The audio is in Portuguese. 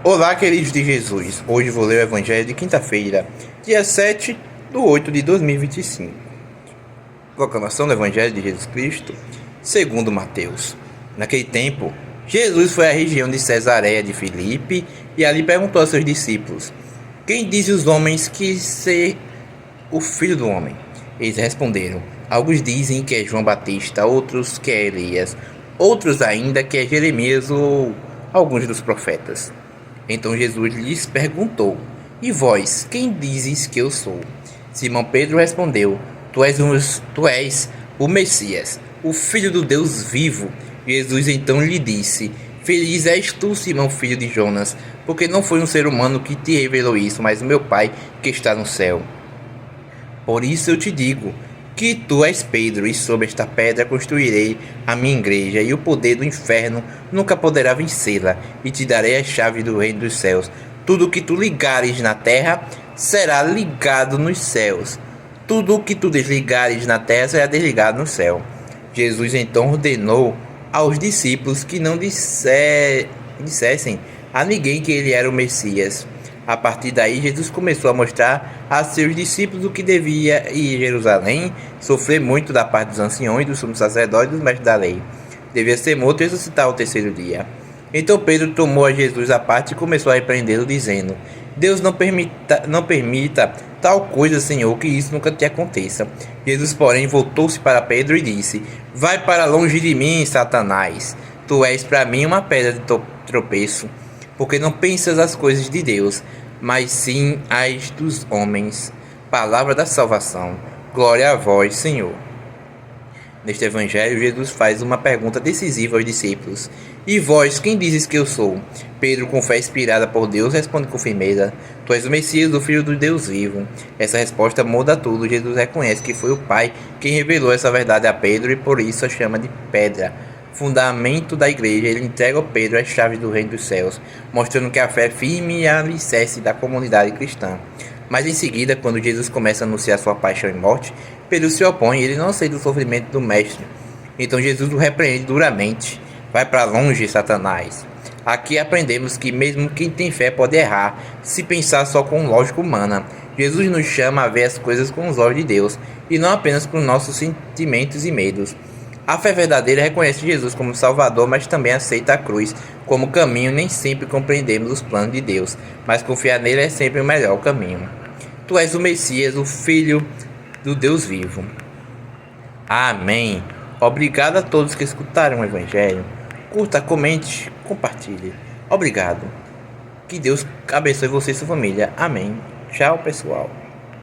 Olá, queridos de Jesus. Hoje vou ler o Evangelho de quinta-feira, dia 7/8/2025. Proclamação do Evangelho de Jesus Cristo, segundo Mateus. Naquele tempo, Jesus foi à região de Cesareia de Filipe e ali perguntou aos seus discípulos: Quem dizem os homens que ser o Filho do Homem? Eles responderam: Alguns dizem que é João Batista, outros que é Elias, outros ainda que é Jeremias ou alguns dos profetas. Então Jesus lhes perguntou: E vós, quem dizes que eu sou? Simão Pedro respondeu: Tu és o Messias, o Filho do Deus vivo. Jesus então lhe disse: Feliz és tu, Simão, filho de Jonas, porque não foi um ser humano que te revelou isso, mas o meu Pai que está no céu. Por isso eu te digo que tu és Pedro, e sobre esta pedra construirei a minha igreja, e o poder do inferno nunca poderá vencê-la, e te darei a chave do reino dos céus. Tudo o que tu ligares na terra será ligado nos céus. Tudo o que tu desligares na terra será desligado no céu. Jesus então ordenou aos discípulos que não dissessem a ninguém que ele era o Messias. A partir daí, Jesus começou a mostrar a seus discípulos o que devia ir a Jerusalém, sofrer muito da parte dos anciões, dos sumos sacerdotes e dos mestres da lei. Devia ser morto e ressuscitar ao terceiro dia. Então Pedro tomou a Jesus à parte e começou a repreendê-lo, dizendo: Deus não permita tal coisa, Senhor, que isso nunca te aconteça. Jesus, porém, voltou-se para Pedro e disse: Vai para longe de mim, Satanás. Tu és para mim uma pedra de tropeço, porque não pensas as coisas de Deus, mas sim as dos homens. Palavra da salvação. Glória a vós, Senhor. Neste Evangelho, Jesus faz uma pergunta decisiva aos discípulos: E vós, quem dizes que eu sou? Pedro, com fé inspirada por Deus, responde com firmeza: Tu és o Messias, o Filho do Deus vivo. Essa resposta muda tudo. Jesus reconhece que foi o Pai quem revelou essa verdade a Pedro e por isso a chama de pedra. Fundamento da igreja, ele entrega a Pedro as chaves do reino dos céus, mostrando que a fé é firme e alicerce da comunidade cristã. Mas em seguida, quando Jesus começa a anunciar sua paixão e morte, Pedro se opõe e ele não aceita o sofrimento do mestre. Então Jesus o repreende duramente: Vai para longe, Satanás. Aqui aprendemos que mesmo quem tem fé pode errar, se pensar só com lógica humana. Jesus nos chama a ver as coisas com os olhos de Deus, e não apenas com nossos sentimentos e medos. A fé verdadeira reconhece Jesus como Salvador, mas também aceita a cruz como caminho. Nem sempre compreendemos os planos de Deus, mas confiar nele é sempre o melhor caminho. Tu és o Messias, o Filho do Deus vivo. Amém. Obrigado a todos que escutaram o Evangelho. Curta, comente, compartilhe. Obrigado. Que Deus abençoe você e sua família. Amém. Tchau, pessoal.